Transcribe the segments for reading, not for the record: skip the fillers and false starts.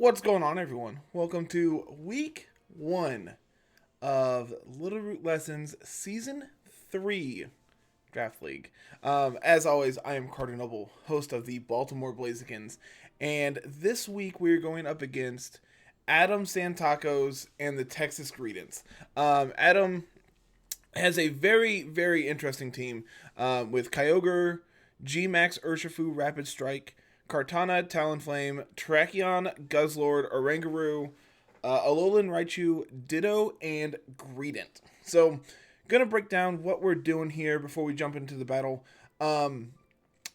What's going on, everyone? Welcome to week one of Littleroot Lessons Season 3 Draft League. As always, I am Carter and Yveltal, host of the Baltimore Blazekins, and this week we're going up against Adam Santacos and the Texas Greetings. Adam has a very interesting team with Kyorge, G-Max Urshifu Rapid Strike, Kartana, Talonflame, Terrakion, Guzzlord, Oranguru, Alolan Raichu, Ditto, and Greedent. So, gonna break down what we're doing here before we jump into the battle. A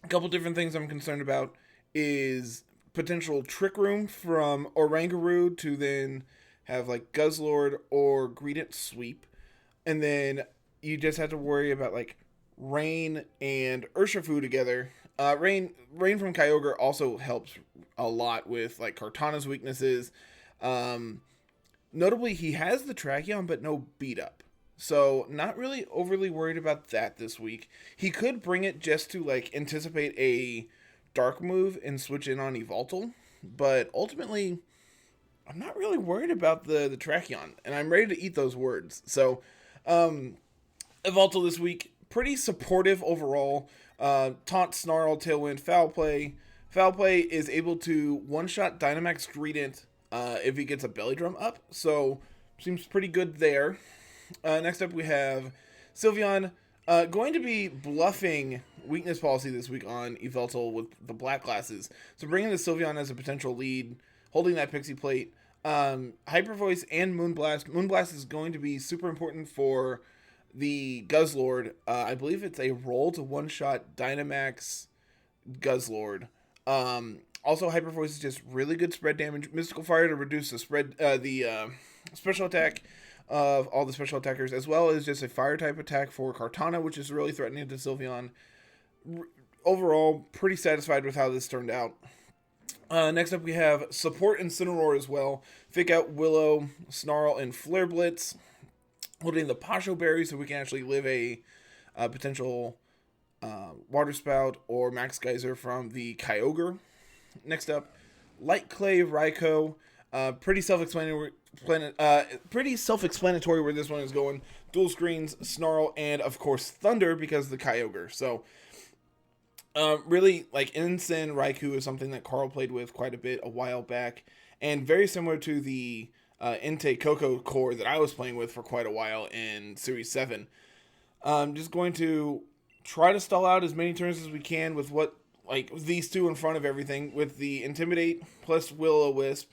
couple different things I'm concerned about is potential Trick Room from Oranguru to then have like Guzzlord or Greedent sweep. And then you just have to worry about like Rain and Urshifu together. Rain from Kyogre also helps a lot with like Kartana's weaknesses. Notably, he has the Terrakion, but no beat up. So not really overly worried about that this week. He could bring it just to like anticipate a dark move and switch in on Yveltal. But ultimately, I'm not really worried about the Terrakion. And I'm ready to eat those words. So Yveltal this week, pretty supportive overall. Taunt, Snarl, Tailwind, Foul Play. Foul Play is able to one-shot Dynamax Greedent if he gets a Belly Drum up, so seems pretty good there. Next up we have Sylveon, going to be bluffing Weakness Policy this week on Yveltal with the Black Glasses, so bringing the Sylveon as a potential lead, holding that Pixie Plate. Hyper Voice and Moonblast. Moonblast is going to be super important for the Guzzlord. I believe it's a roll to one-shot Dynamax Guzzlord. Also, Hyper Voice is just really good spread damage. Mystical Fire to reduce the spread, the special attack of all the special attackers, as well as just a Fire type attack for Kartana, which is really threatening to Sylveon. Overall, pretty satisfied with how this turned out. Next up, we have Support Incineroar as well. Fake out Willow, Snarl, and Flare Blitz. Holding the Pasho Berry so we can actually live a potential Water Spout or Max Geyser from the Kyogre. Next up, Light Clay Raikou. Pretty self-explanatory where this one is going. Dual Screens, Snarl, and of course Thunder because of the Kyogre. So really, like Ensign Raikou is something that Carl played with quite a bit a while back, and very similar to the Entei Coco core that I was playing with for quite a while in Series 7. Just going to try to stall out as many turns as we can with these two in front of everything, with the Intimidate plus Will-O-Wisp,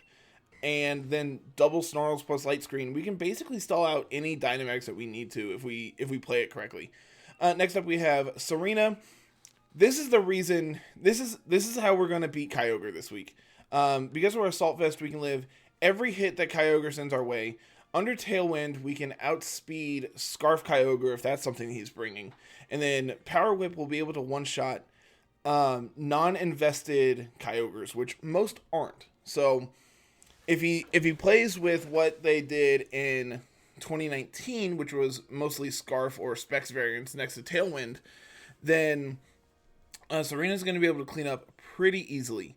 and then double Snarls plus Light Screen. We can basically stall out any Dynamax that we need to if we play it correctly. Next up we have Serena. This is the reason, this is how we're going to beat Kyogre this week. Because we're Assault Vest, we can live every hit that Kyogre sends our way. Under Tailwind, we can outspeed Scarf Kyogre if that's something he's bringing. And then Power Whip will be able to one-shot non-invested Kyogres, which most aren't. So if he plays with what they did in 2019, which was mostly Scarf or Specs variants next to Tailwind, then Serena's going to be able to clean up pretty easily.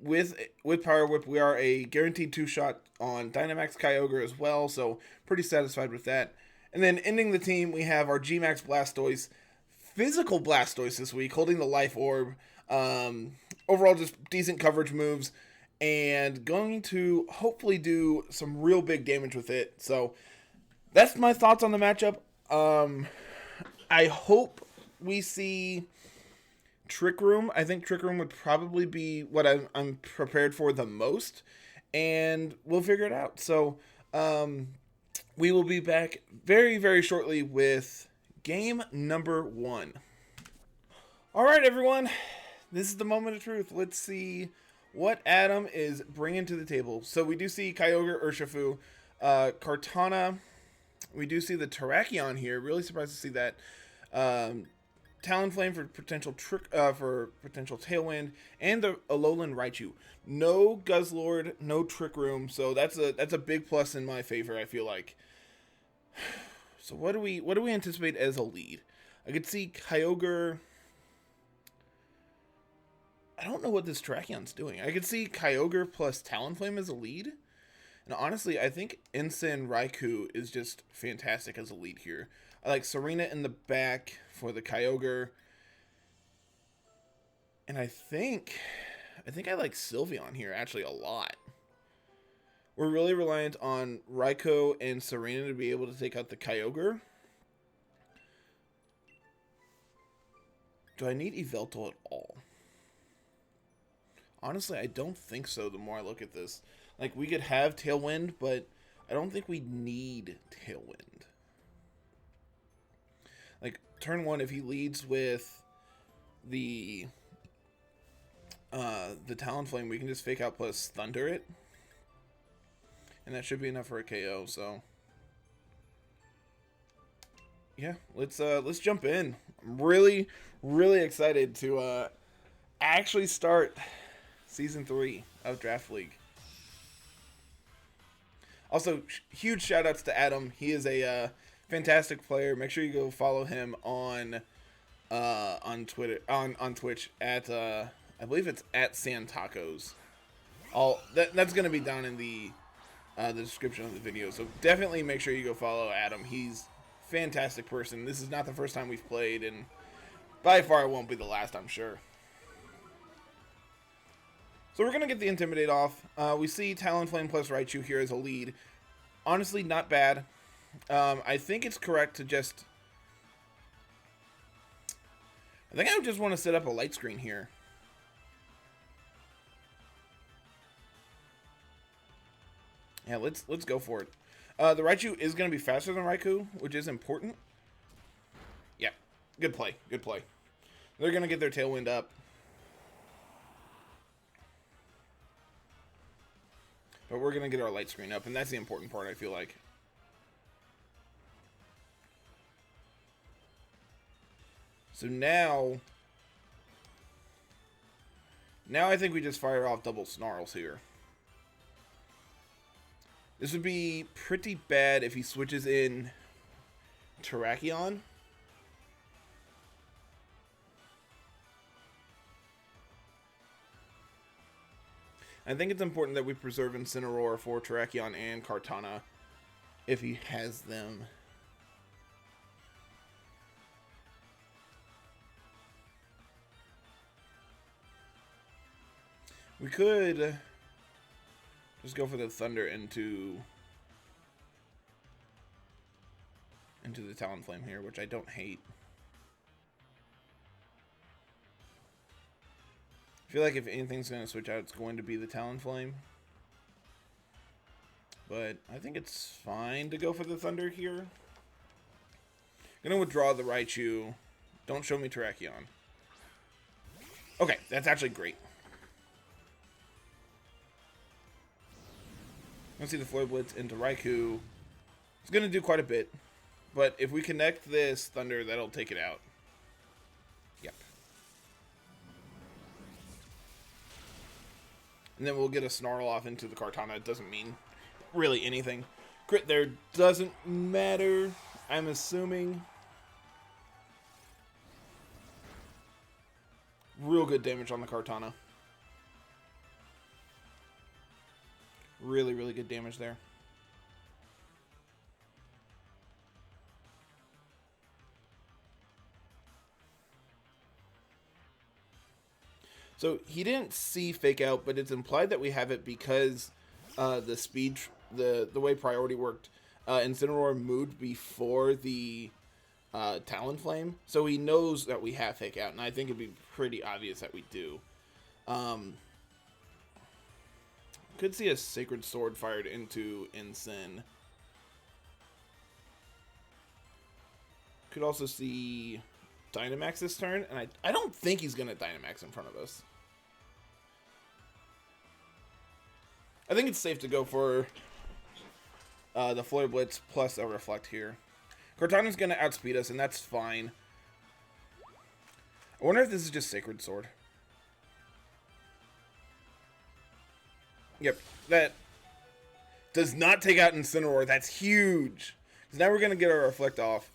With Power Whip, we are a guaranteed 2-shot on Dynamax Kyogre as well, so pretty satisfied with that. And then ending the team, we have our G-Max Blastoise, physical Blastoise this week, holding the Life Orb. Overall, just decent coverage moves, and going to hopefully do some real big damage with it. So that's my thoughts on the matchup. I hope we see Trick Room. I think Trick Room would probably be what I'm prepared for the most, and we'll figure it out. So we will be back very shortly with game number 1. All right, everyone, this is the moment of truth. Let's see what Adam is bringing to the table. So we do see Kyogre, Urshifu, Kartana. We do see the Terrakion here. Really surprised to see that. Talonflame for potential potential Tailwind, and the Alolan Raichu. No Guzzlord, no Trick Room, so that's a big plus in my favor, I feel like. So what do we anticipate as a lead? I could see Kyogre I don't know what this Terrakion's doing. I could see Kyogre plus Talonflame as a lead. And honestly, I think Ensign Raikou is just fantastic as a lead here. I like Serena in the back for the Kyogre. And I think I like Sylveon here actually a lot. We're really reliant on Raikou and Serena to be able to take out the Kyogre. Do I need Yveltal at all? Honestly, I don't think so the more I look at this. Like, we could have Tailwind, but I don't think we need Tailwind. Like, turn 1, if he leads with the Talonflame, we can just Fake Out plus Thunder it. And that should be enough for a KO, so... yeah, let's jump in. I'm really, really excited to actually start Season 3 of Draft League. Also, huge shout-outs to Adam. He is a fantastic player. Make sure you go follow him on Twitter, on Twitch at I believe it's at Santacos. That's gonna be down in the description of the video. So definitely make sure you go follow Adam. He's a fantastic person. This is not the first time we've played, and by far it won't be the last, I'm sure. So we're going to get the Intimidate off. We see Talonflame plus Raichu here as a lead. Honestly, not bad. I think it's correct to just... I think I would just want to set up a light screen here. Yeah, let's go for it. The Raichu is going to be faster than Raikou, which is important. Yeah, good play, good play. They're going to get their Tailwind up. But we're going to get our light screen up, and that's the important part, I feel like. So now I think we just fire off double Snarls here. This would be pretty bad if he switches in Terrakion. I think it's important that we preserve Incineroar for Terrakion and Kartana if he has them. We could just go for the Thunder into the Talonflame here, which I don't hate. I feel like if anything's going to switch out, it's going to be the Talonflame. But I think it's fine to go for the Thunder here. I'm going to withdraw the Raichu. Don't show me Terrakion. Okay, that's actually great. Let's see the Flare Blitz into Raikou. It's going to do quite a bit. But if we connect this Thunder, that'll take it out. Yep. And then we'll get a Snarl off into the Kartana. It doesn't mean really anything. Crit there doesn't matter, I'm assuming. Real good damage on the Kartana. Really, really good damage there. So he didn't see Fake Out, but it's implied that we have it because the speed, the way priority worked. Incineroar moved before the Talonflame, so he knows that we have Fake Out, and I think it'd be pretty obvious that we do. Could see a Sacred Sword fired into Incin. Could also see Dynamax this turn, and I don't think he's going to Dynamax in front of us. I think it's safe to go for the Flare Blitz plus a Reflect here. Cortana's going to outspeed us, and that's fine. I wonder if this is just Sacred Sword. Yep, that does not take out Incineroar. That's huge. Because now we're going to get our Reflect off.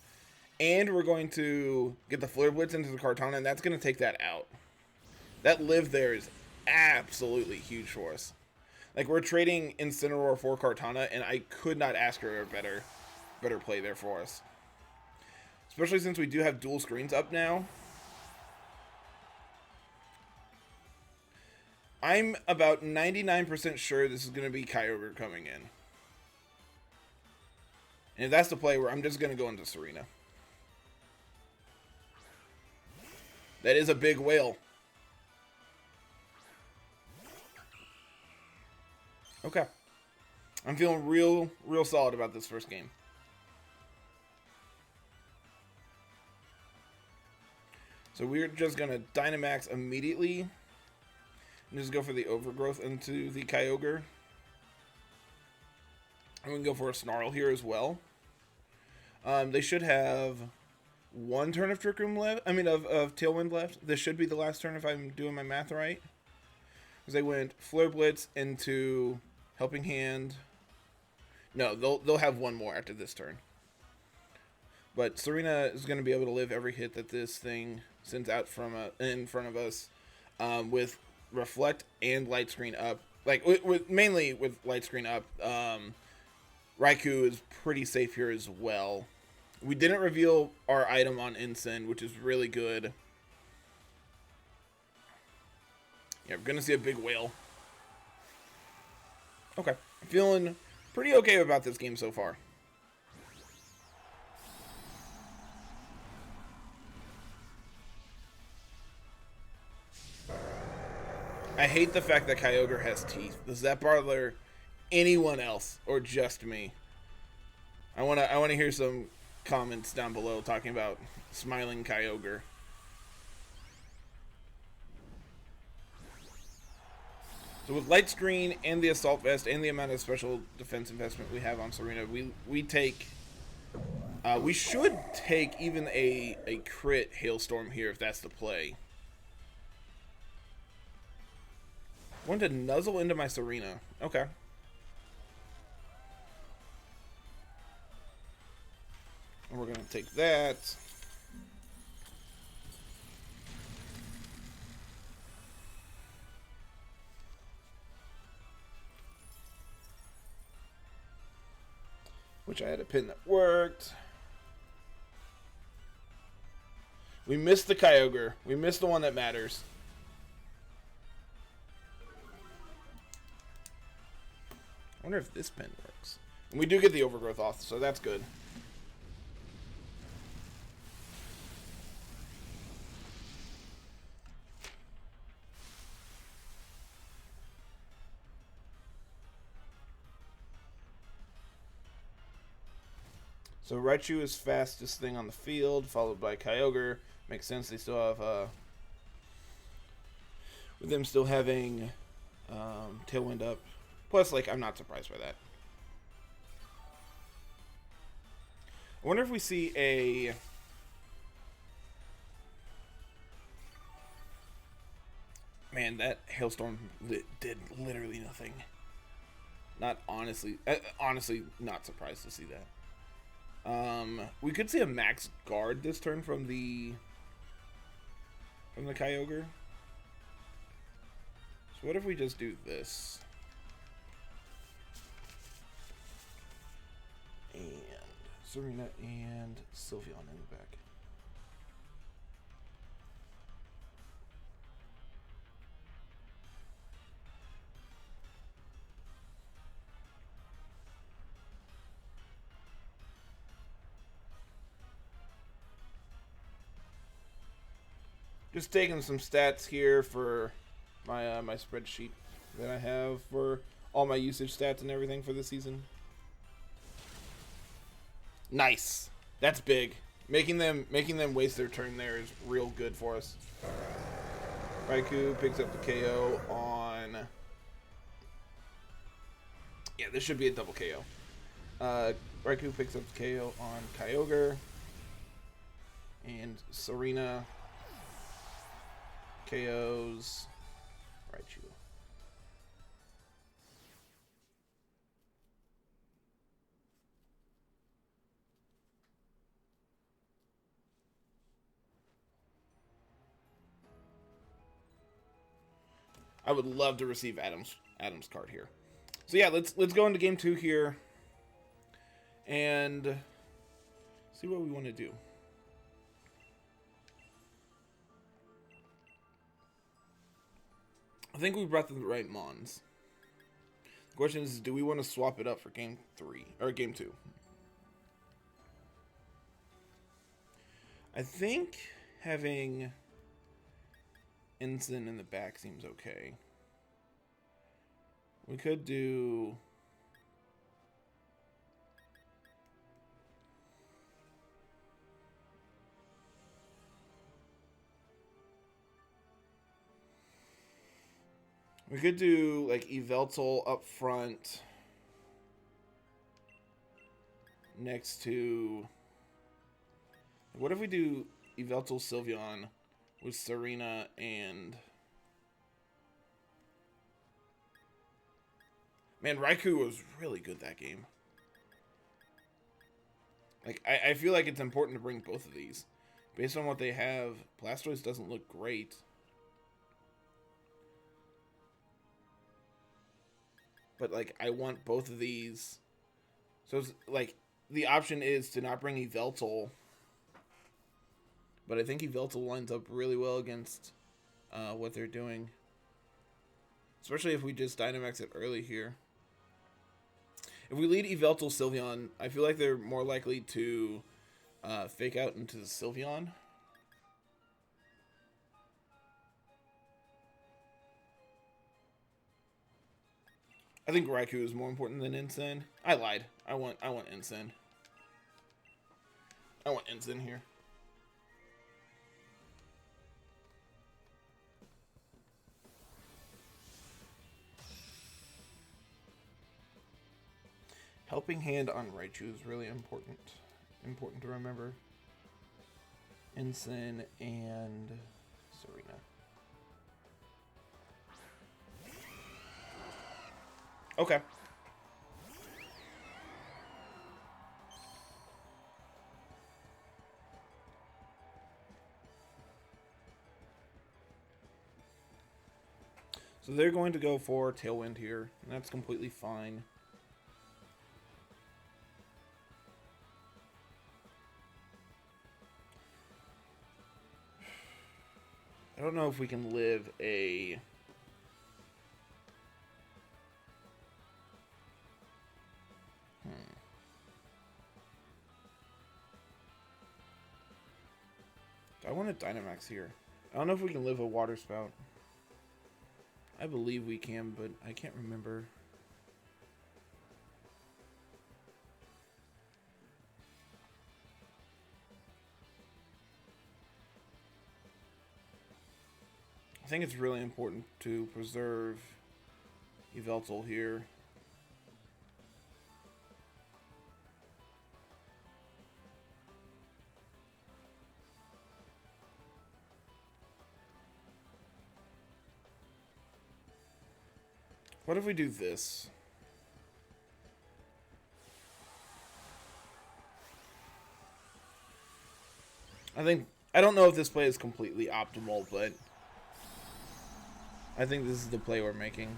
And we're going to get the Flare Blitz into the Kartana, and that's going to take that out. That live there is absolutely huge for us. Like, we're trading Incineroar for Kartana, and I could not ask for a better play there for us. Especially since we do have dual screens up now. I'm about 99% sure this is going to be Kyogre coming in. And if that's the play, where I'm just going to go into Serena. That is a big whale. Okay. I'm feeling real solid about this first game. So we're just going to Dynamax immediately. And just go for the Overgrowth into the Kyogre. And we can go for a Snarl here as well. They should have one turn of Trick Room left. I mean, of Tailwind left. This should be the last turn if I'm doing my math right. Because they went Flare Blitz into Helping Hand. No, they'll have one more after this turn. But Serena is going to be able to live every hit that this thing sends out from in front of us, with Reflect and Light Screen up. Like mainly with Light Screen up. Raikou is pretty safe here as well. We didn't reveal our item on Incin, which is really good. Yeah, we're gonna see a big whale. Okay, I'm feeling pretty okay about this game so far. I hate the fact that Kyogre has teeth. Does that bother anyone else or just me? I wanna hear some comments down below talking about smiling Kyogre. So with Light Screen and the Assault Vest and the amount of special defense investment we have on Serena, we take we should take even a crit Hailstorm here if that's the play. I want to nuzzle into my Serena. Okay. And we're going to take that. Which I had a pin that worked. We missed the Kyogre. We missed the one that matters. I wonder if this pin works. And we do get the Overgrowth off, so that's good. So Raichu is fastest thing on the field, followed by Kyogre. Makes sense. They still have, with them still having Tailwind up. Plus, like, I'm not surprised by that. I wonder if we see a... Man, that Hailstorm did literally nothing. Not honestly... honestly, not surprised to see that. We could see a max guard this turn from the Kyogre. So what if we just do this? And Serena and Sylveon in the back. Just taking some stats here for my my spreadsheet that I have for all my usage stats and everything for the season. Nice. That's big. Making them waste their turn there is real good for us. Raikou picks up the KO on... Yeah, this should be a double KO. Raikou picks up the KO on Kyogre. And Serena KOs Raichu. I would love to receive Adam's card here. So yeah, let's go into game 2 here and see what we want to do. I think we brought the right Mons. The question is, do we want to swap it up for game 3 or game 2? I think having Ensign in the back seems okay. We could do... We could do, like, Yveltal up front next to... What if we do Yveltal Sylveon with Serena and... Man, Raikou was really good that game. Like, I feel like it's important to bring both of these. Based on what they have, Blastoise doesn't look great. But, like, I want both of these. So, it's, like, the option is to not bring Yveltal. But I think Yveltal lines up really well against what they're doing. Especially if we just Dynamax it early here. If we lead Yveltal Sylveon, I feel like they're more likely to fake out into the Sylveon. I think Raikou is more important than Ensign. I lied. I want Ensign. I want Ensign here. Helping Hand on Raichu is really important. Important to remember. Ensign and Serena. Okay. So they're going to go for Tailwind here, and that's completely fine. I don't know if we can live a... I want a Dynamax here. I don't know if we can live a Water Spout. I believe we can, but I can't remember. I think it's really important to preserve Yveltal here. What if we do this? I don't know if this play is completely optimal, but I think this is the play we're making.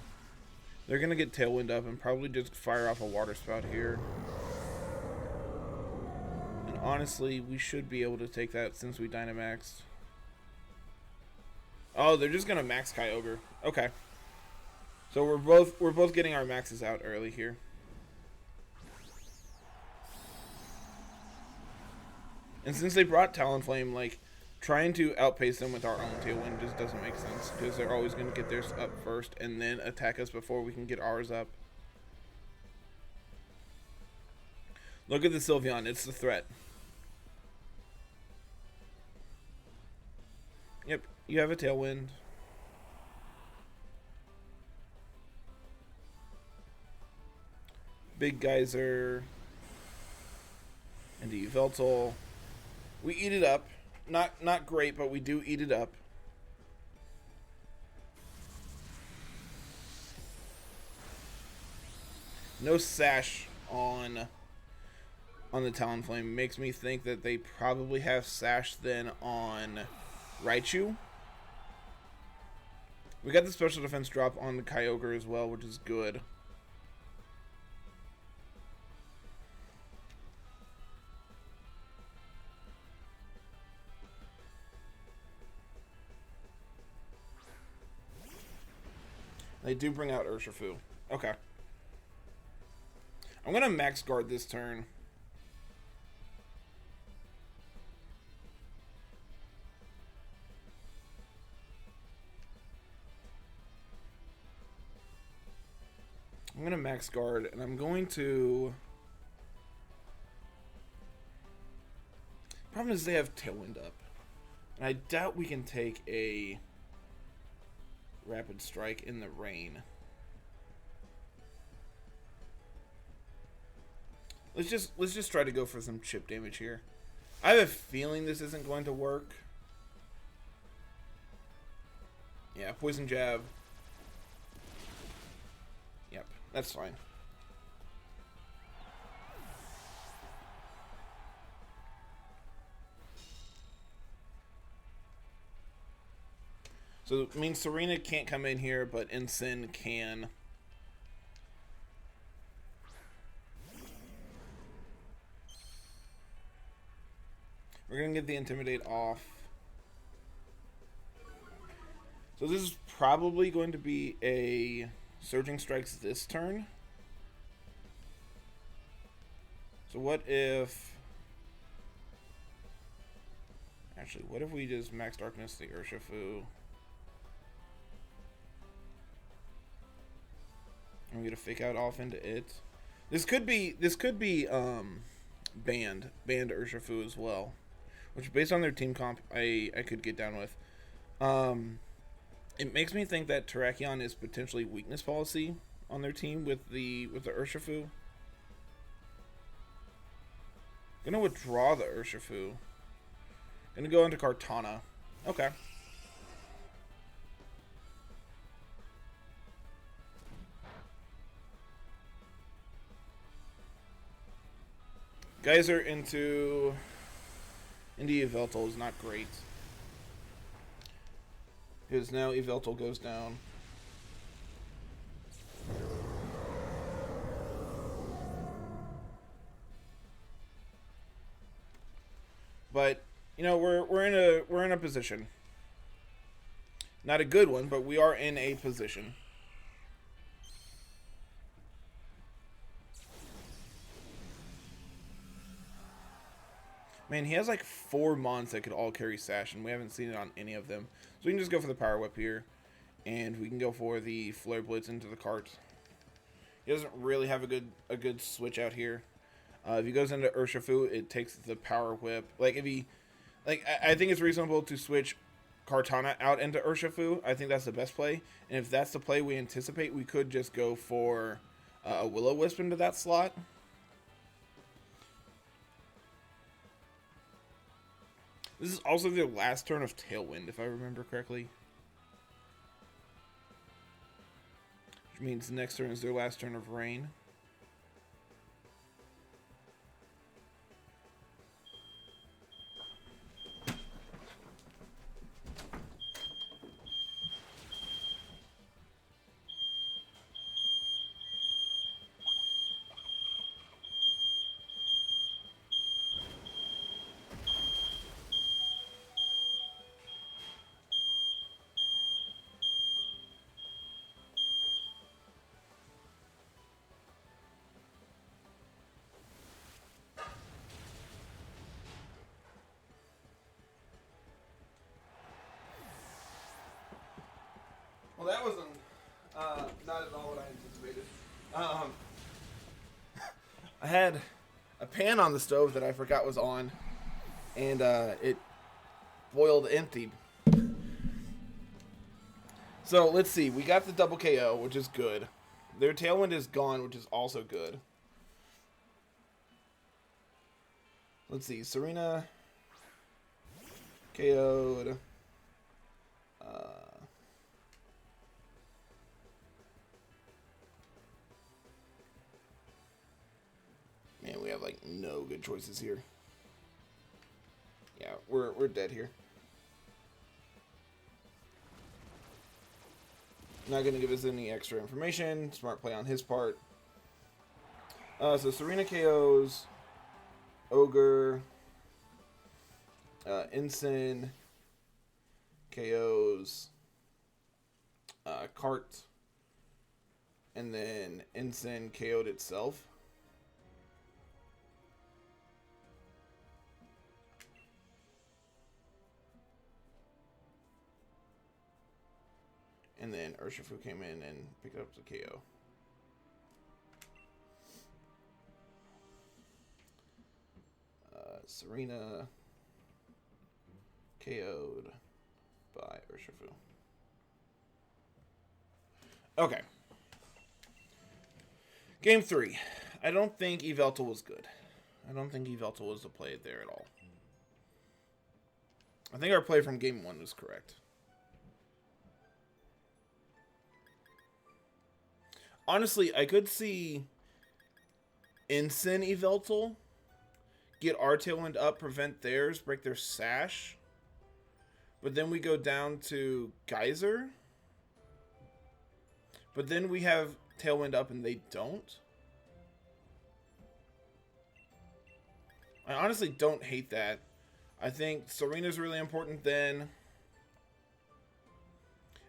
They're going to get Tailwind up and probably just fire off a Water Spout here. And honestly, we should be able to take that since we Dynamaxed. Oh, they're just going to max Kyogre. Okay. So we're both getting our maxes out early here. And since they brought Talonflame, like, trying to outpace them with our own Tailwind just doesn't make sense, because they're always going to get theirs up first and then attack us before we can get ours up. Look at the Sylveon, it's the threat. Yep, you have a Tailwind. Big Geyser. And the Yveltal. We eat it up. Not great, but we do eat it up. No Sash on the Talonflame makes me think that they probably have Sash then on Raichu. We got the special defense drop on the Kyorge as well, which is good. They do bring out Urshifu. Okay. I'm going to max guard this turn. I'm going to max guard, and I'm going to... Problem is they have Tailwind up. And I doubt we can take a Rapid Strike in the rain. Let's just try to go for some chip damage here. I have a feeling this isn't going to work. Yeah, Poison Jab. Yep, that's fine. So it means Serena can't come in here, but Ensign can. We're going to get the Intimidate off. So this is probably going to be a Surging Strikes this turn. So what if... Actually, what if we just Max Darkness the Urshifu? And we get a Fake Out off into it. This could be banned Urshifu as well. Which, based on their team comp, I could get down with. It makes me think that Terrakion is potentially weakness policy on their team with the Urshifu. Gonna withdraw the Urshifu. Gonna go into Kartana. Okay. Geyser into Yveltal is not great. Because now Yveltal goes down. But you know, we're in a position. Not a good one, but we are in a position. Man, he has like 4 mons that could all carry Sash, and we haven't seen it on any of them. So we can just go for the Power Whip here, and we can go for the Flare Blitz into the cart. He doesn't really have a good switch out here. If he goes into Urshifu, it takes the Power Whip. Like if he, I think it's reasonable to switch Kartana out into Urshifu. I think that's the best play. And if that's the play we anticipate, we could just go for a Will-O-Wisp into that slot. This is also the last turn of Tailwind, if I remember correctly. Which means the next turn is their last turn of Rain. Well, that wasn't not at all what I anticipated. I had a pan on the stove that I forgot was on, and it boiled empty. So let's see. We got the double KO, which is good. Their Tailwind is gone, which is also good. Let's see. Serena KO'd. Man, we have like no good choices here. Yeah, we're dead here. Not going to give us any extra information. Smart play on his part. So Serena KOs Ogre. Ensign KOs Cart. And then Ensign KO'd itself. And then Urshifu came in and picked up the KO. Serena KO'd by Urshifu. Okay. Game 3. I don't think Yveltal was good. I don't think Yveltal was the play there at all. I think our play from Game 1 was correct. Honestly, I could see Ensign Yveltal get our Tailwind up, prevent theirs, break their sash. But then we go down to Geyser. But then we have Tailwind up and they don't. I honestly don't hate that. I think Serena's really important then.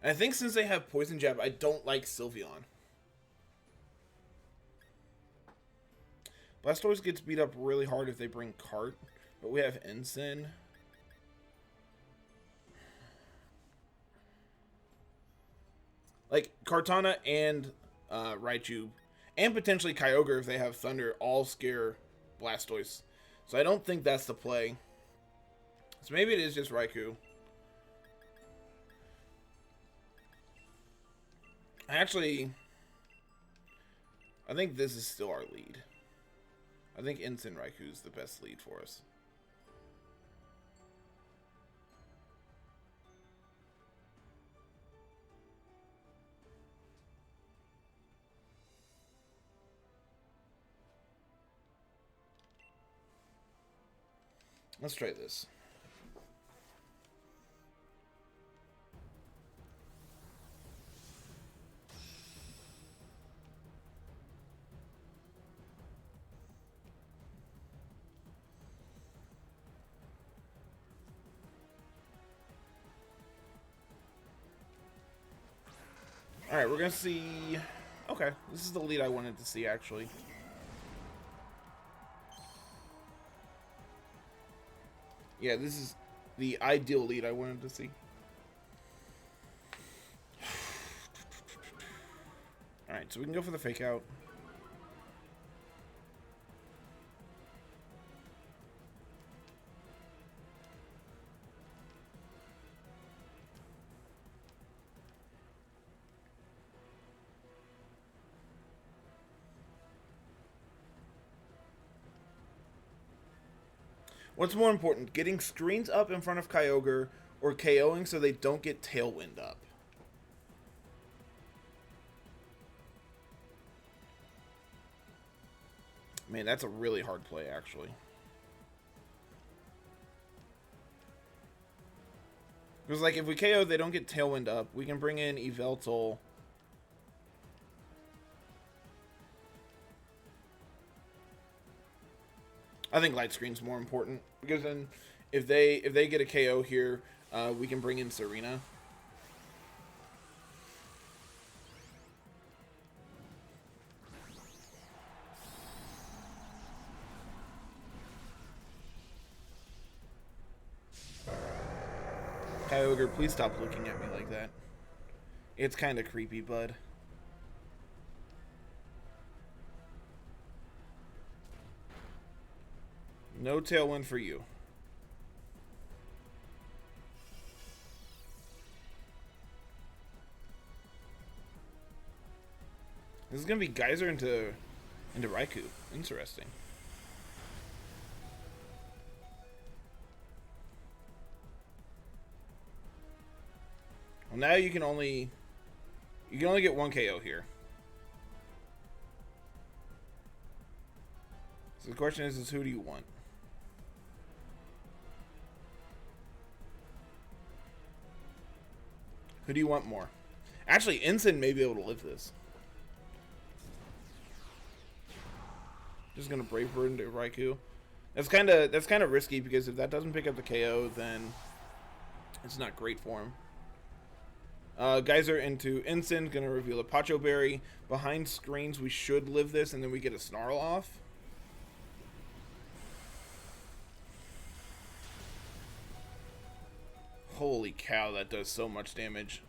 And I think since they have Poison Jab, I don't like Sylveon. Blastoise gets beat up really hard if they bring Cart, but we have Ensign. Like, Kartana and Raichu, and potentially Kyogre if they have Thunder, all scare Blastoise. So I don't think that's the play. So maybe it is just Raikou. Actually, I think this is still our lead. I think Ensign Raikou is the best lead for us. Let's try this. Alright, we're going to see... Okay, this is the lead I wanted to see, actually. Yeah, this is the ideal lead I wanted to see. Alright, so we can go for the fake out. What's more important, getting screens up in front of Kyogre or KOing so they don't get Tailwind up? Man, that's a really hard play, actually. Because, like, if we KO, they don't get Tailwind up. We can bring in Yveltal. I think Light Screen's more important. Because then, if they get a KO here, we can bring in Serena. Kyogre, please stop looking at me like that. It's kind of creepy, bud. No Tailwind for you. This is gonna be Geyser into Raikou. Interesting. Well, now you can only get one KO here. So the question is who do you want? Who do you want more? Actually, Ensign may be able to live this. Just gonna Brave Bird into Raikou. That's kind of risky because if that doesn't pick up the KO, then it's not great for him. Geyser into Ensign, gonna reveal a Pacho Berry. Behind screens, we should live this, and then we get a Snarl off. Holy cow, that does so much damage.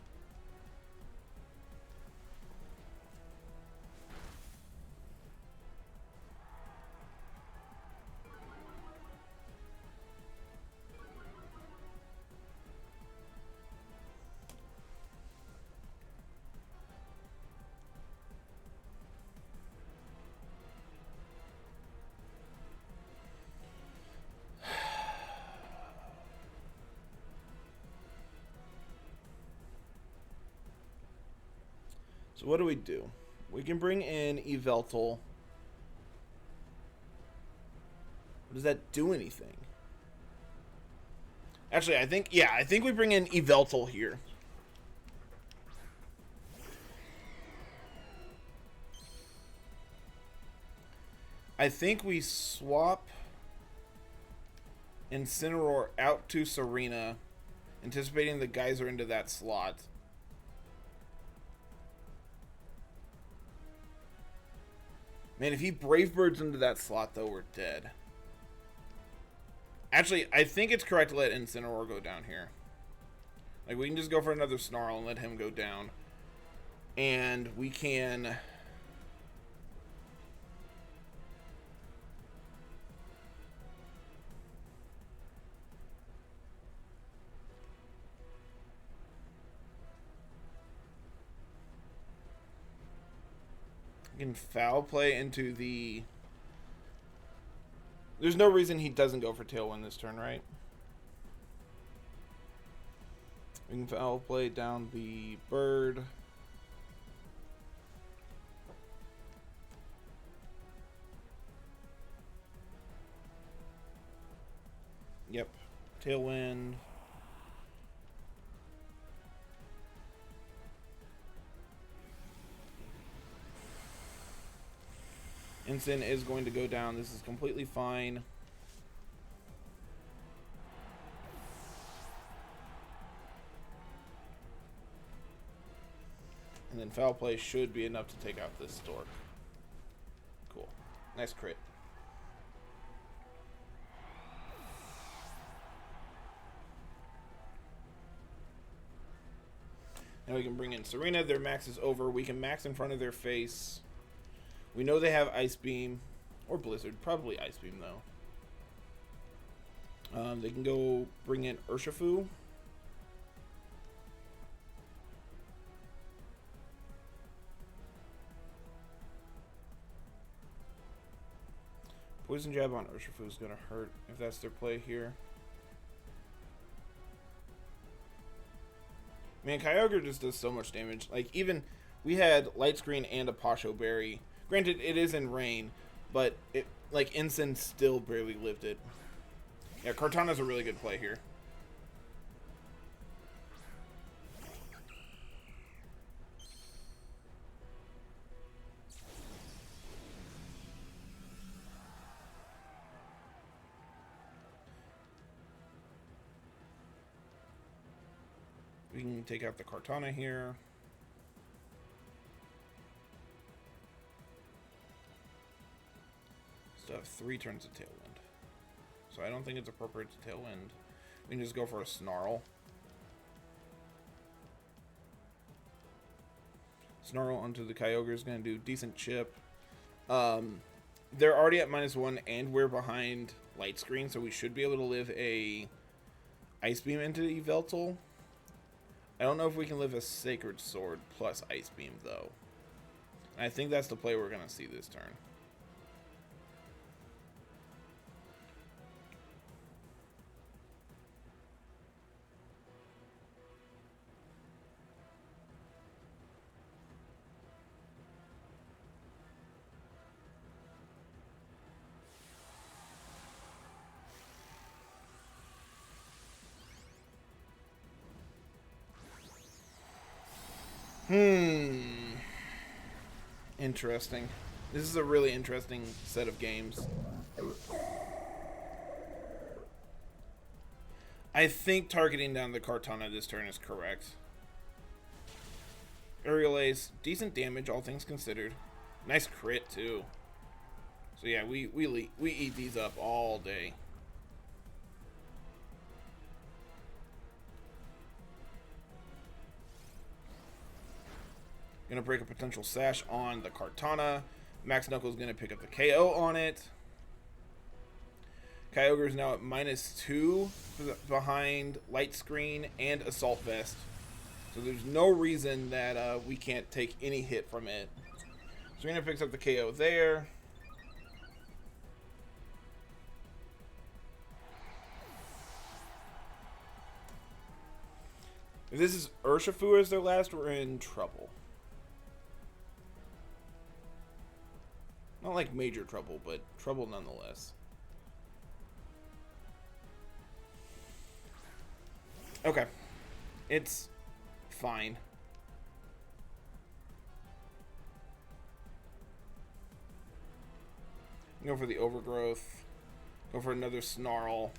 So what do? We can bring in Yveltal. Does that do anything? Actually, I think we bring in Yveltal here. I think we swap Incineroar out to Serena, anticipating the Geyser into that slot. Man, if he Brave Birds into that slot, though, we're dead. Actually, I think it's correct to let Incineroar go down here. Like, we can just go for another Snarl and let him go down. And we can... We can Foul Play into the... There's no reason he doesn't go for Tailwind this turn, right? We can Foul Play down the Bird. Yep. Tailwind. Ensign is going to go down. This is completely fine. And then Foul Play should be enough to take out this Stork. Cool. Nice crit. Now we can bring in Serena. Their max is over. We can max in front of their face. We know they have Ice Beam. Or Blizzard. Probably Ice Beam, though. They can go bring in Urshifu. Poison Jab on Urshifu is going to hurt if that's their play here. Man, Kyogre just does so much damage. Like, even we had Light Screen and a Pacho Berry. Granted, it is in rain, but it, like, Ensign still barely lived it. Yeah, Kartana's a really good play here. We can take out the Kartana here. Still have 3 turns of Tailwind. So I don't think it's appropriate to Tailwind. We can just go for a Snarl. Snarl onto the Kyogre is going to do decent chip. They're already at -1 and we're behind Light Screen, so we should be able to live a Ice Beam into Yveltal. I don't know if we can live a Sacred Sword plus Ice Beam, though. And I think that's the play we're going to see this turn. Interesting. This is a really interesting set of games. I think targeting down the Kartana this turn is correct. Aerial Ace, decent damage, all things considered. Nice crit too. So yeah, we eat these up all day. Gonna break a potential sash on the Kartana. Max Knuckles gonna pick up the KO on it. Kyogre is now at -2 behind Light Screen and Assault Vest. So there's no reason that we can't take any hit from it. Serena picks up the KO there. If this is Urshifu as their last, we're in trouble. Not like major trouble, but trouble nonetheless. Okay. It's fine. Go for the Overgrowth. Go for another Snarl.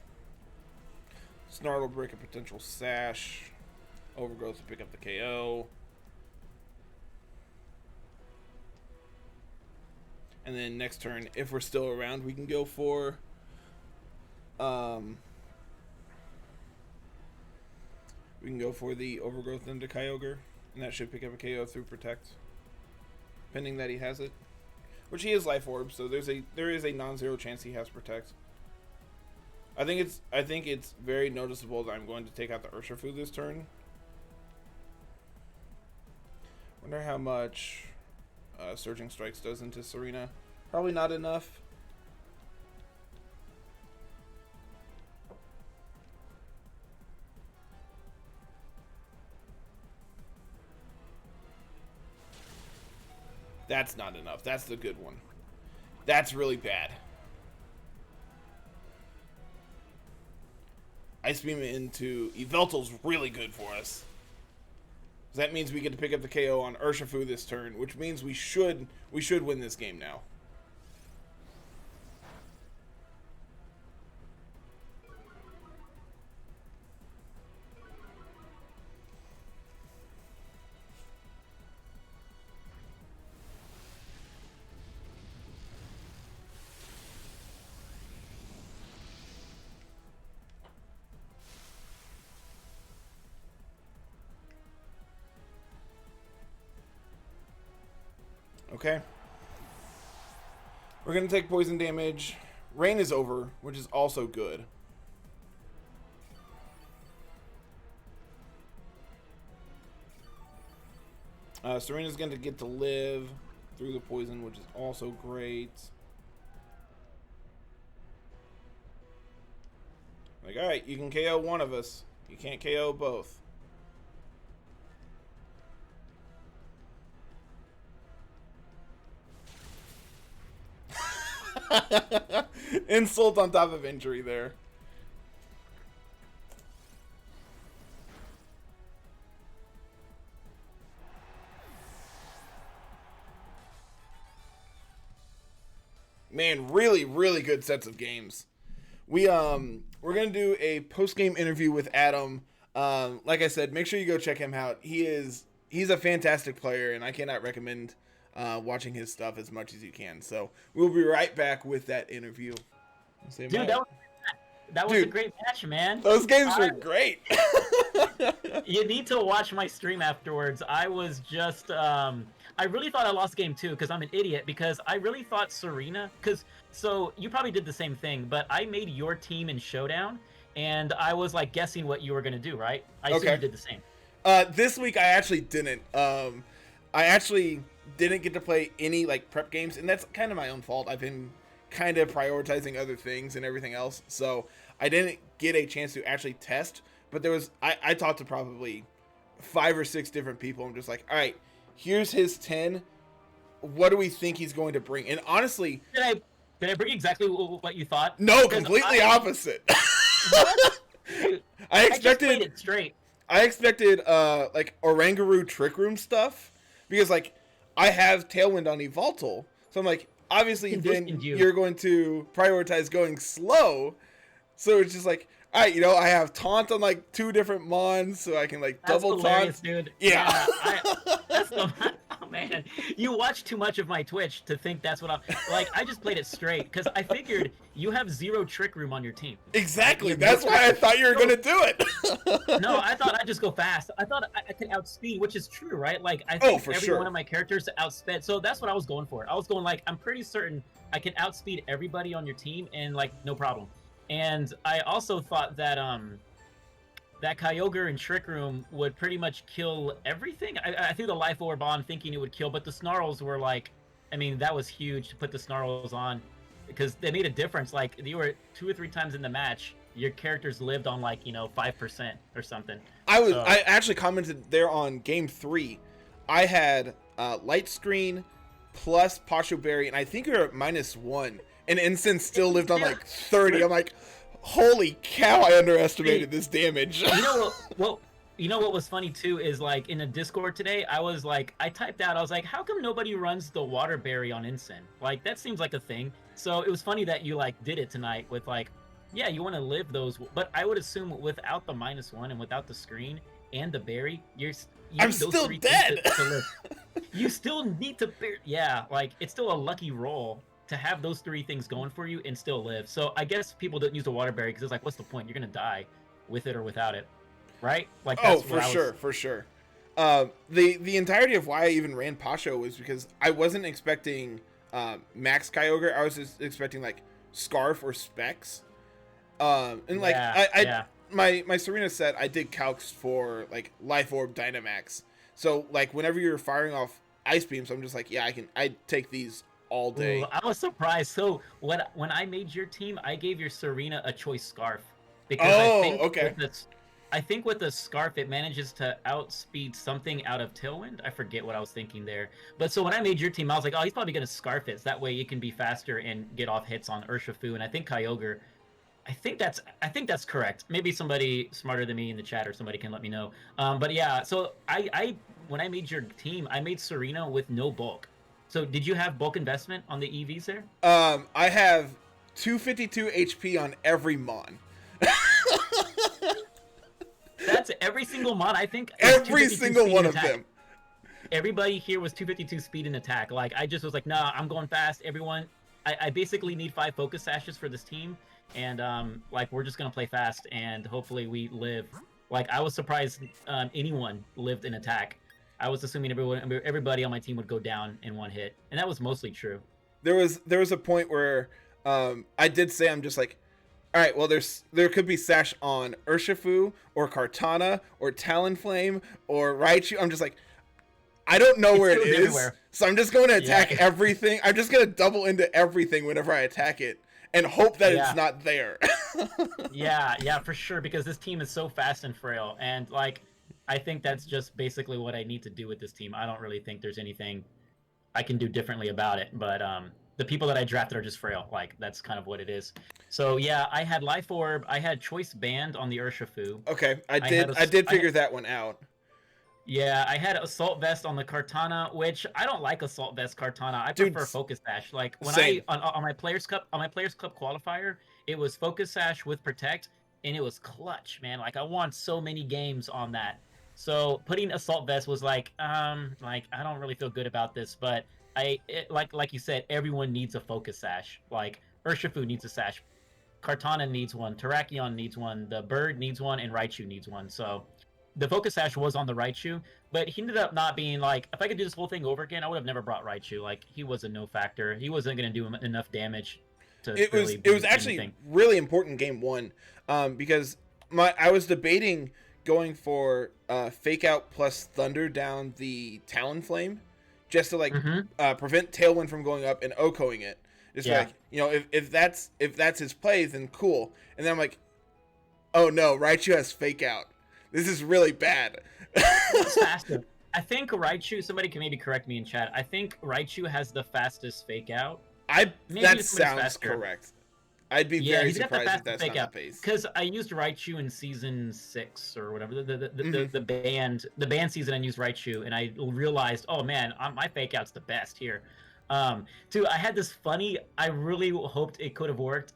Snarl will break a potential sash. Overgrowth to pick up the KO. And then next turn, if we're still around, we can go for the Overgrowth into Kyogre, and that should pick up a KO through Protect, pending that he has it. Which he is Life Orb, so there is a non-zero chance he has Protect. I think it's very noticeable that I'm going to take out the Urshifu this turn. Wonder how much Surging Strikes does into Serena. Probably not enough. That's not enough. That's the good one. That's really bad. Ice Beam into Yveltal's really good for us. That means we get to pick up the KO on Urshifu this turn, which means we should win this game now. Okay. We're going to take poison damage. Rain is over, which is also good. Serena's going to get to live through the poison, which is also great. Like, alright, you can KO one of us. You can't KO both. Insult on top of injury there. Man, really, really good sets of games. We're gonna do a post-game interview with Adam. Like I said, make sure you go check him out. He's a fantastic player, and I cannot recommend watching his stuff as much as you can. So we'll be right back with that interview. Dude, that was a great match, man. Those games were great. You need to watch my stream afterwards. I was just, I really thought I lost game 2 because I'm an idiot, because I really thought Serena, so you probably did the same thing, but I made your team in Showdown, and I was like guessing what you were going to do, right? I assume you did the same. This week I actually didn't. I actually didn't get to play any like prep games, and that's kind of my own fault. I've been kind of prioritizing other things and everything else, so I didn't get a chance to actually test. But there was I talked to probably 5 or 6 different people. I'm just like, all right, here's his 10. What do we think he's going to bring? And honestly, did I bring exactly what you thought? No, completely opposite. Dude, I expected it straight. I expected like Oranguru Trick Room stuff because like I have Tailwind on Yveltal, so I'm like obviously then you're going to prioritize going slow. So it's just like, all right, I have taunt on like 2 different mons, so I can like that's double hilarious, taunt. dude. Yeah. That's the oh man. You watch too much of my Twitch to think that's what I'm like. I just played it straight because I figured you have 0 trick room on your team. Exactly. That's why I thought you were gonna do it. No, I thought I'd just go fast. I thought I could outspeed, which is true, right? Like I think every one of my characters outsped. So that's what I was going for. I was going like, I'm pretty certain I can outspeed everybody on your team and like no problem. And I also thought that that Kyorge and Trick Room would pretty much kill everything. I threw the Life Orb on thinking it would kill, but the Snarls were like, I mean, that was huge to put the Snarls on because they made a difference. Like you were 2 or 3 times in the match, your characters lived on like 5% or something. I actually commented there on game 3. I had Light Screen plus Pasho Berry, and I think we were at -1. And Incense still lived on like 30. I'm like, holy cow! I underestimated this damage. You know what was funny too is like in a Discord today, I typed out, I was like, how come nobody runs the Water Berry on Incense? Like that seems like a thing. So it was funny that you like did it tonight with like, yeah, you want to live those, but I would assume without the -1 and without the screen and the berry, I'm still dead. To live. You still need to yeah, like it's still a lucky roll to have those 3 things going for you and still live. So I guess people didn't use the Water Berry because it's like, what's the point? You're gonna die with it or without it, right? Like that's for sure. The entirety of why I even ran Pasho was because I wasn't expecting Max Kyogre. I was just expecting like Scarf or Specs. And like my Serena set, I did calcs for like Life Orb Dynamax. So like whenever you're firing off Ice Beams, I'm just like, yeah, I take these all day. Ooh, I was surprised. So when I made your team, I gave your Serena a choice Scarf because I think with the Scarf it manages to outspeed something out of Tailwind. I forget what I was thinking there. But so when I made your team, I was like, oh, he's probably gonna Scarf it. So that way you can be faster and get off hits on Urshifu. And I think Kyogre. I think that's correct. Maybe somebody smarter than me in the chat or somebody can let me know. But yeah, so I when I made your team, I made Serena with no bulk. So did you have bulk investment on the EVs there? I have 252 HP on every mon. That's every single mon. I think every single one of them. Everybody here was 252 speed and attack. Like I just was like, nah, I'm going fast. Everyone, I basically need 5 focus sashes for this team, and like we're just gonna play fast and hopefully we live. Like I was surprised anyone lived in attack. I was assuming everybody on my team would go down in 1 hit, and that was mostly true. There was a point where I did say, I'm just like, all right, well there could be Sash on Urshifu or Kartana or Talonflame or Raichu. I'm just like, I don't know where it is, everywhere. So I'm just going to attack everything. I'm just going to double into everything whenever I attack it and hope that it's not there. yeah, for sure, because this team is so fast and frail, and like I think that's just basically what I need to do with this team. I don't really think there's anything I can do differently about it, but the people that I drafted are just frail. Like that's kind of what it is. So yeah, I had Life Orb, I had Choice Band on the Urshifu. Okay, I did figure that one out. Yeah, I had Assault Vest on the Kartana, which I don't like Assault Vest Kartana. I prefer Focus Sash. Like when on my Players Cup qualifier, it was Focus Sash with Protect, and it was clutch, man. Like I won so many games on that. So putting Assault Vest was like I don't really feel good about this, but like you said, everyone needs a Focus Sash. Like Urshifu needs a sash, Kartana needs one, Terrakion needs one, the Bird needs one, and Raichu needs one. So the Focus Sash was on the Raichu, but he ended up not being like, if I could do this whole thing over again, I would have never brought Raichu. Like he was a no factor. He wasn't going to do enough damage to it was actually really important game 1 because I was debating going for Fake Out plus Thunder down the Talonflame just to like prevent Tailwind from going up and OHKOing it. Just like, if that's his play, then cool. And then I'm like, oh no, Raichu has Fake Out. This is really bad. It's faster. I think Raichu, somebody can maybe correct me in chat. I think Raichu has the fastest Fake Out. That sounds correct. I'd be Yeah, very he's got the surprised if fastest that's fake not out. the pace. Because I used Raichu in season 6 or whatever, Mhm. the band season. I used Raichu, and I realized, oh man, my fake out's the best here. Too, I had this funny. I really hoped it could have worked.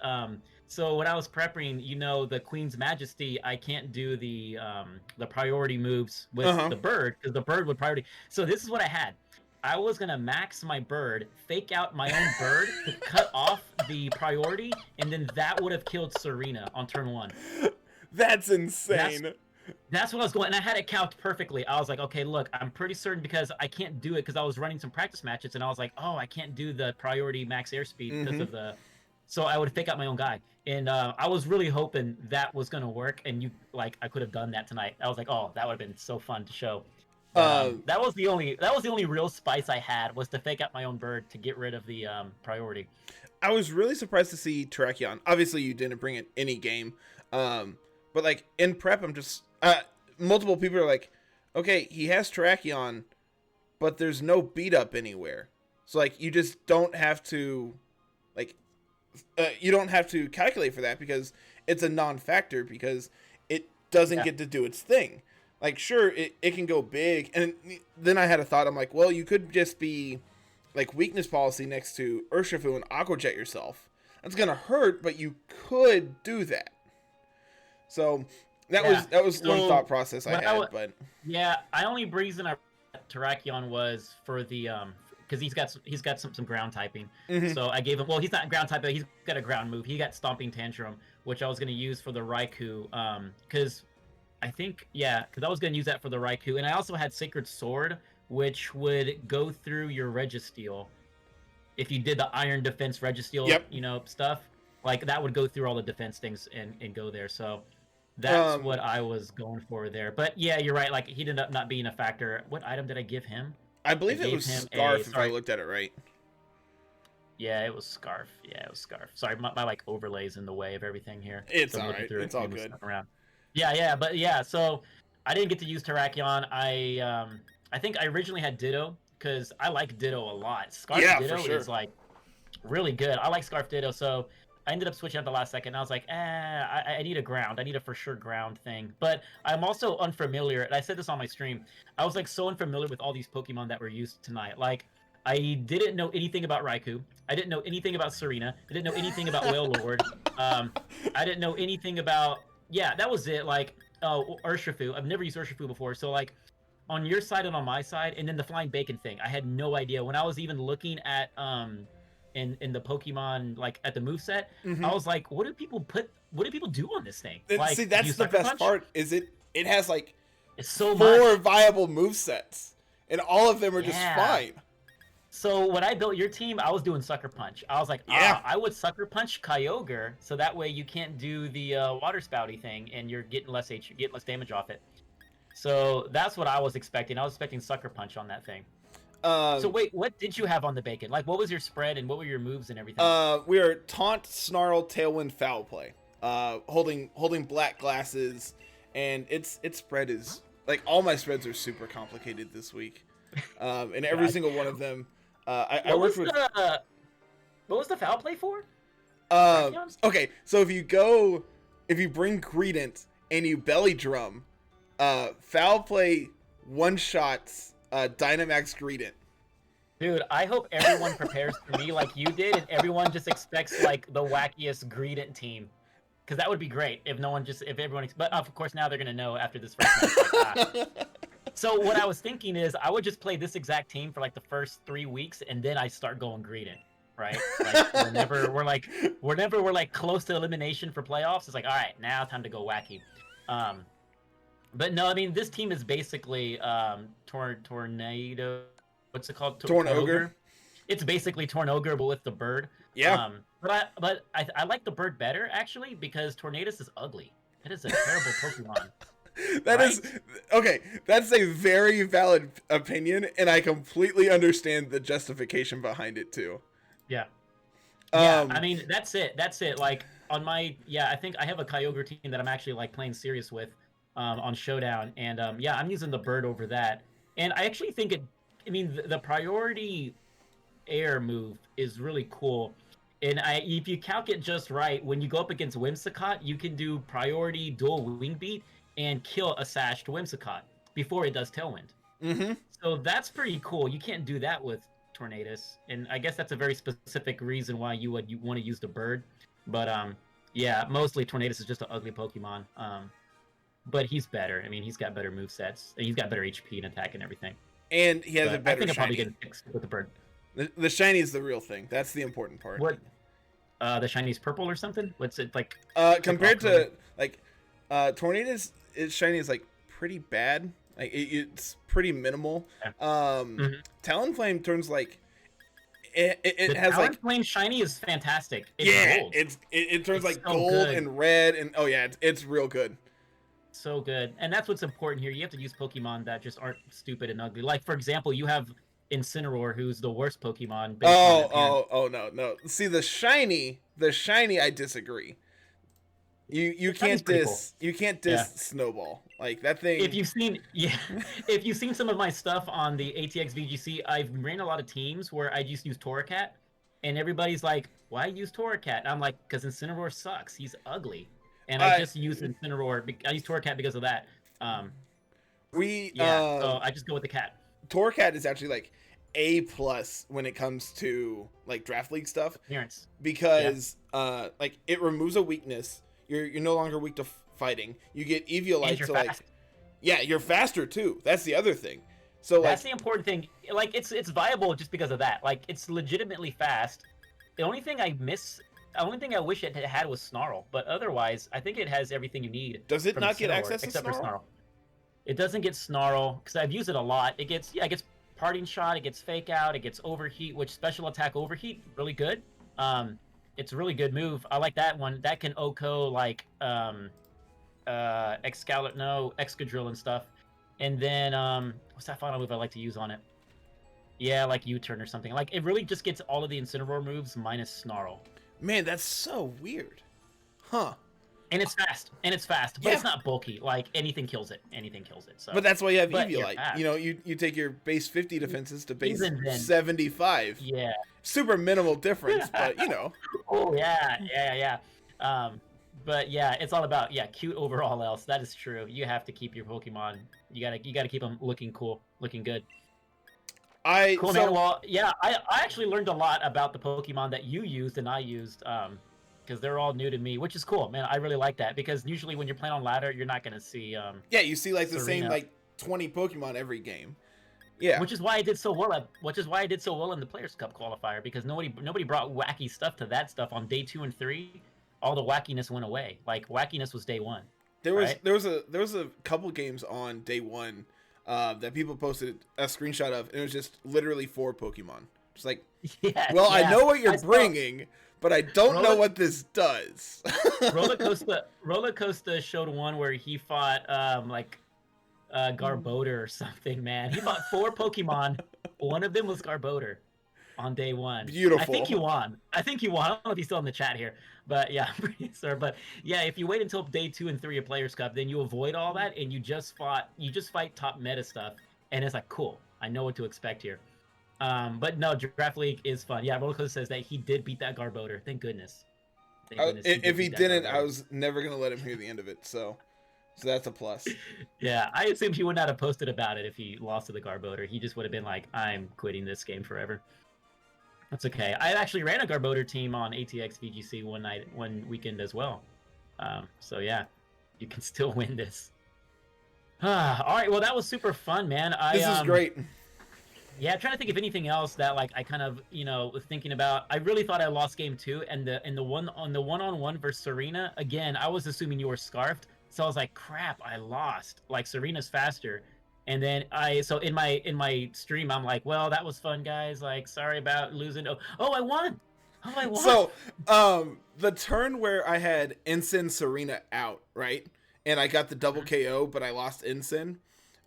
So when I was prepping, the Queen's Majesty, I can't do the priority moves with Uh-huh. the bird because the bird would priority. So this is what I had. I was gonna max my bird, fake out my own bird to cut off the priority, and then that would have killed Serena on turn 1. That's That's insane. that's what I was going, and I had it calced perfectly. I was like, okay, look, I'm pretty certain because I can't do it because I was running some practice matches, and I was like, oh, I can't do the priority max airspeed because Mhm. of the. So I would fake out my own guy, and I was really hoping that was gonna work, and I could have done that tonight. I was like, oh, that would have been so fun to show. But Um, that was the only real spice I had was to fake out my own bird to get rid of the priority. I was really surprised to see Terrakion. Obviously, you didn't bring it any game, but like in prep, I'm just multiple people are like, okay, he has Terrakion, but there's no beat up anywhere. So like, you just don't have to, like, you don't have to calculate for that because it's a non-factor because it doesn't Yeah. get to do its thing. Like, sure, it can go big, and then I had a thought. I'm like, well, you could just be like weakness policy next to Urshifu and Aqua Jet yourself. That's gonna hurt, but you could do that. So Yeah. that was one So thought process I what had, but yeah, I only reason I Terrakion was for the because he's got some ground typing. mhm. So I gave him, well, he's not ground type, but he's got a ground move. He got Stomping Tantrum, which I was gonna use for the Raikou. Because I think, yeah, because I was gonna use that for the Raikou, and I also had Sacred Sword, which would go through your Registeel. If you did the Iron Defense Registeel, Yep. stuff, like that would go through all the defense things and go there. So that's Um, what I was going for there. But yeah, you're right. Like he ended up not being a factor. What item did I give him? I I believe it gave was him Scarf if I sorry. looked at it right. Yeah, it was Scarf. Yeah, it was Scarf. Sorry, my like overlays in the way of everything here. It's So I'm all looking right. through it It's and all moving good. stuff around. Yeah, but yeah. So I didn't get to use Terrakion. I think I originally had Ditto because I like Ditto a lot. Scarf Yeah, for Ditto sure. is like really good. I like Scarf Ditto, so I ended up switching at the last second. I was like, I need a ground. I need a for sure ground thing. But I'm also unfamiliar, and I said this on my stream. I was like so unfamiliar with all these Pokemon that were used tonight. Like, I didn't know anything about Raikou. I didn't know anything about Serena. I didn't know anything about Whale Lord. Um, I didn't know anything about. Yeah, that was it. Like, oh, Urshifu. I've never used Urshifu before, so like on your side and on my side, and then the flying bacon thing. I had no idea. When I was even looking at in the Pokemon like at the moveset, hmm I was like, what do people do on this thing? And Like, see, do you that's the sucker best punch? part. Is it has like It's so four much. viable move sets, and all of them are just Yeah. fine. So when I built your team, I was doing sucker punch. I was like, Yeah. I would sucker punch Kyogre, so that way you can't do the water spouty thing, and you're getting getting less damage off it. So that's what I was expecting. I was expecting sucker punch on that thing. So Um, wait, what did you have on the bacon? Like, what was your spread and what were your moves and everything? we are taunt, snarl, tailwind, foul play. Holding black glasses, and its spread is like all my spreads are super complicated this week. And every God. single one of them, I What was worked with. the what was the foul play for? Um, Brachion's? okay, so if you bring Greedent and you belly drum, foul play one shots Dynamax Greedent. Dude, I hope everyone prepares for me like you did, and everyone just expects like the wackiest Greedent team. Because that would be great if no one just if everyone. But of course now they're gonna know after this first match. Like, ah. So what I was thinking is I would just play this exact team for like the first 3 weeks, and then I start going Greedent, right? Like whenever we're like close to elimination for playoffs, it's like, all right, now time to go wacky. Um, but no, I mean this team is basically Tornado. What's it called? Torn Ogre. It's basically Tornogre, but with the bird. Yeah. But I like the bird better actually because Tornadus is ugly. It is a terrible Pokemon. That Right? is okay. That's a very valid opinion, and I completely understand the justification behind it too. Yeah. Yeah. Um, I mean, that's it. That's it. Like on my I think I have a Kyogre team that I'm actually like playing serious with on Showdown, and yeah, I'm using the bird over that. And I actually think it. I mean, the priority air move is really cool. And if you calc it just right, when you go up against Whimsicott, you can do priority dual wing beat and kill a sashed Whimsicott before it does Tailwind. Mm-hmm. So that's pretty cool. You can't do that with Tornadus, and I guess that's a very specific reason why you want to use the bird. But yeah, mostly Tornadus is just an ugly Pokemon. But he's better. I mean, he's got better movesets. He's got better HP and attack and everything. And he has But a better I think I'll probably shiny. get it fixed with the bird. The shiny is the real thing. That's the important part. What? The shiny's purple or something? What's it like? Compared to like Tornadus, its shiny is like pretty bad. Like it's pretty minimal. Yeah. Talonflame turns like it has like Talonflame shiny is fantastic. It's gold. it turns It's like so gold good. and red and oh yeah, it's real good. So good, and that's what's important here. You have to use Pokemon that just aren't stupid and ugly. Like for example, you have Incineroar, who's the worst Pokemon. Based on appearance. No. See the shiny, I disagree. You can't diss cool. you can't diss Snowball. Like that thing. If you've seen some of my stuff on the ATX VGC, I've ran a lot of teams where I just use Torracat, and everybody's like, "Why use Torracat?" And I'm like, "Because Incineroar sucks. He's ugly." And I just use Incineroar. I use Torracat because of that. So I just go with the cat. Torracat is actually like A+ when it comes to like draft league stuff. Appearance. Because like it removes a weakness. You're no longer weak to fighting. You get Eviolite, so like you're faster too. That's the other thing. So that's the important thing. Like it's viable just because of that. Like it's legitimately fast. The only thing I wish it had was Snarl, but otherwise I think it has everything you need. Does it not get access to except Snarl? for Snarl? It doesn't get Snarl because I've used it a lot. It gets Parting Shot, it gets Fake Out, it gets Overheat, which special attack Overheat really good. It's a really good move. I like that one. That can OHKO like Excadrill and stuff. And then what's that final move I like to use on it? Yeah, like U-turn or something. Like it really just gets all of the Incineroar moves minus Snarl. Man, that's so weird. Huh. And it's fast. But it's not bulky. Like anything kills it. So. But that's why you have Eviolite. You know, you take your base 50 defenses to base 75. Yeah. Super minimal difference, but you know. Oh yeah. But yeah, it's all about cute overall else. That is true. You have to keep your Pokemon. You gotta keep them looking cool, looking good. Man. Well, yeah, I actually learned a lot about the Pokemon that you used and I used. Because they're all new to me, which is cool, man. I really like that because usually when you're playing on ladder, you're not gonna see. You see like the same like 20 Pokemon every game. Yeah. Which is why I did so well in the Players Cup qualifier because nobody brought wacky stuff to that stuff on day 2 and 3. All the wackiness went away. Like wackiness was day 1. There was a couple games on day 1 that people posted a screenshot of, and it was just literally 4 Pokemon. Just like, I know what you're bringing. But I don't know what this does. Roller Coaster showed one where he fought Garbodor or something, man. He fought 4 Pokemon. One of them was Garbodor on day 1. Beautiful. I think you won. I don't know if he's still in the chat here. But yeah, I'm pretty sure. But yeah, if you wait until day 2 and 3 of Players Cup, then you avoid all that and you just fight top meta stuff. And it's like, cool. I know what to expect here. But no, Draft League is fun. Yeah, Rollercoaster says that he did beat that Garbodor. Thank goodness. If he didn't, I was never gonna let him hear the end of it. So that's a plus. Yeah, I assumed he would not have posted about it if he lost to the Garbodor. He just would have been like, "I'm quitting this game forever." That's okay. I actually ran a Garbodor team on ATX VGC one weekend as well. So yeah, you can still win this. All right. Well, that was super fun, man. This is great. Yeah, I'm trying to think of anything else that like I kind of was thinking about. I really thought I lost game 2, and the one-on-one versus Serena again. I was assuming you were scarfed, so I was like, crap, I lost. Like Serena's faster, and then in my stream I'm like, well, that was fun, guys. Like, sorry about losing. Oh, I won. So the turn where I had Ensign Serena out, right, and I got the double KO, but I lost Ensign.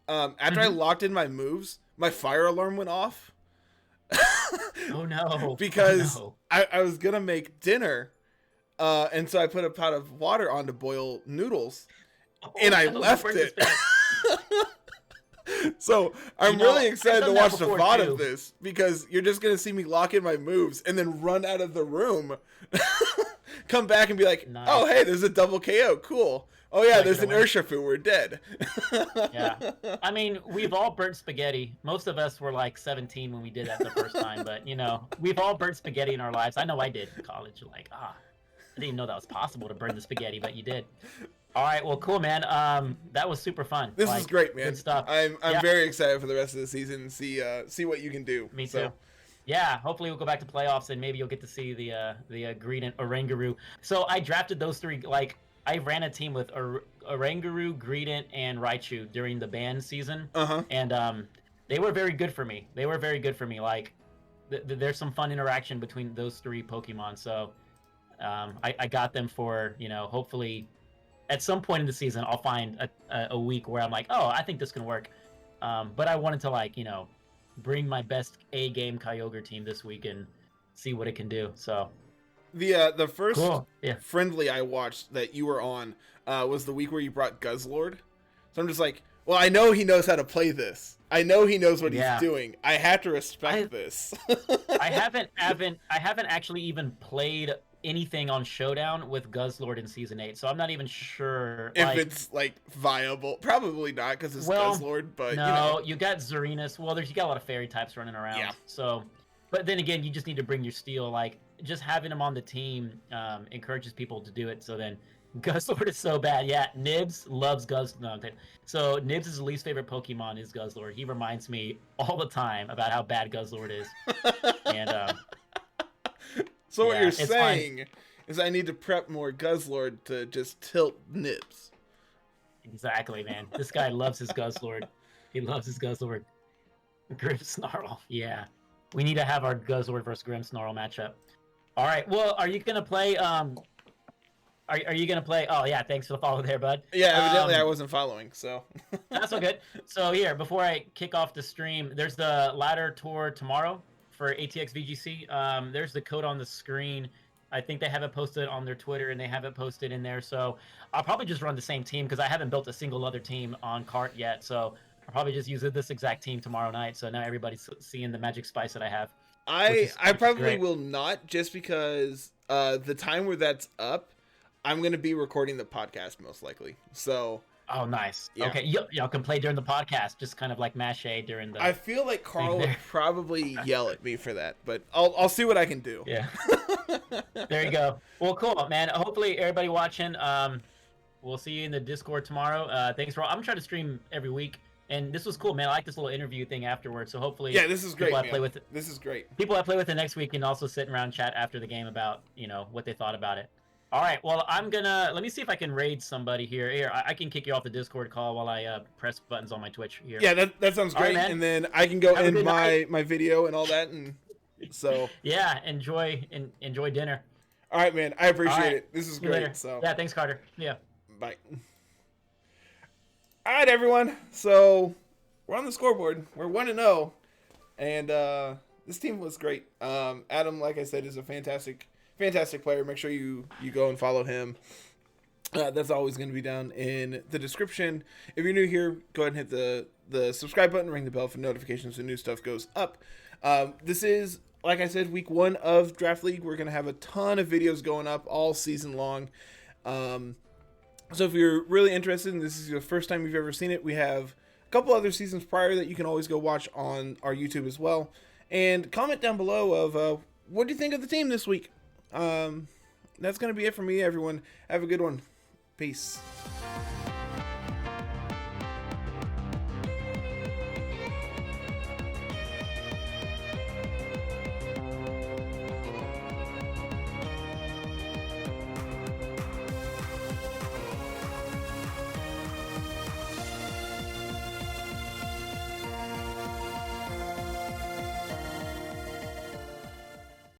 After I locked in my moves, my fire alarm went off. Oh no. Because I was gonna make dinner, and so I put a pot of water on to boil noodles, and I left it. So I'm really excited to watch the VOD too. of this, because you're just gonna see me lock in my moves and then run out of the room, come back and be like, nice. "Oh, hey, there's a double KO. Cool. Oh yeah, there's an Urshifu. We're dead." Yeah, I mean, we've all burnt spaghetti. Most of us were like 17 when we did that the first time, but you know, we've all burnt spaghetti in our lives. I know I did in college. Like, I didn't even know that was possible to burn the spaghetti, but you did. All right, well, cool, man. That was super fun. This is great, man. Good stuff. I'm very excited for the rest of the season and see what you can do. Me too. Yeah, hopefully we'll go back to playoffs and maybe you'll get to see the Greedent Oranguru. So I drafted those three. Like, I ran a team with Oranguru, Greedent, and Raichu during the ban season. And they were very good for me. Like, there's some fun interaction between those three Pokemon. So I got them for, you know, hopefully at some point in the season I'll find a week where I'm like, oh, I think this can work. But I wanted to, like, you know, bring my best A-game Kyogre team this week and see what it can do. So the first cool. friendly I watched that you were on was the week where you brought Guzzlord. So I'm just like, well, I know he knows how to play this. I know he knows what he's doing. I have to respect this. I haven't actually even played anything on Showdown with Guzzlord in Season 8, so I'm not even sure if it's like viable. Probably not, because it's Guzzlord, but no, you know. You got Zarinus. Well, you got a lot of fairy types running around. Yeah. So, but then again, you just need to bring your steel. Like, just having him on the team encourages people to do it. So then Guzzlord is so bad. Yeah, Nibs loves Guzzlord. No, okay. So Nibs' least favorite Pokemon is Guzzlord. He reminds me all the time about how bad Guzzlord is. And so what you're saying is I need to prep more Guzzlord to just tilt Nibs. Exactly, man. This guy loves his Guzzlord. He loves his Guzzlord. Grimmsnarl. Yeah. We need to have our Guzzlord versus Grimmsnarl matchup. All right. Well, are you gonna play? Are you gonna play? Oh yeah. Thanks for the follow there, bud. Yeah. Evidently, I wasn't following. So that's all good. So here, before I kick off the stream, there's the ladder tour tomorrow for ATX VGC. There's the code on the screen. I think they have it posted on their Twitter and they have it posted in there. So I'll probably just run the same team because I haven't built a single other team on Cart yet. So I'll probably just use this exact team tomorrow night. So now everybody's seeing the magic spice that I have. I probably will not, just because the time where that's up, I'm going to be recording the podcast most likely. So. Oh, nice. Yeah. Okay, y'all can play during the podcast, just kind of like Mache during the... I feel like Carl would probably yell at me for that, but I'll see what I can do. Yeah. There you go. Well, cool, man. Hopefully everybody watching, we'll see you in the Discord tomorrow. Thanks for all. I'm trying to stream every week, and this was cool, man. I like this little interview thing afterwards, so hopefully... Yeah, this is great, I play with it, this is great. People I play with the next week can also sit around and chat after the game about, you know, what they thought about it. All right, well, let me see if I can raid somebody here. Here, I can kick you off the Discord call while I press buttons on my Twitch here. Yeah, that sounds great. Right, and then I can go in my video and all that, and so. Yeah, enjoy dinner. All right, man. I appreciate it. This is great. So. Yeah, thanks, Carter. Yeah. Bye. All right, everyone. So we're on the scoreboard. We're 1-0, and this team was great. Adam, like I said, is a fantastic player. Make sure you go and follow him. That's always going to be down in the description. If you're new here, go ahead and hit the subscribe button, ring the bell for notifications when new stuff goes up. This is, like I said, week 1 of Draft League. We're going to have a ton of videos going up all season long. So if you're really interested and this is the first time you've ever seen it, we have a couple other seasons prior that you can always go watch on our YouTube as well. And comment down below of what do you think of the team this week? That's going to be it for me, everyone. Have a good one. Peace.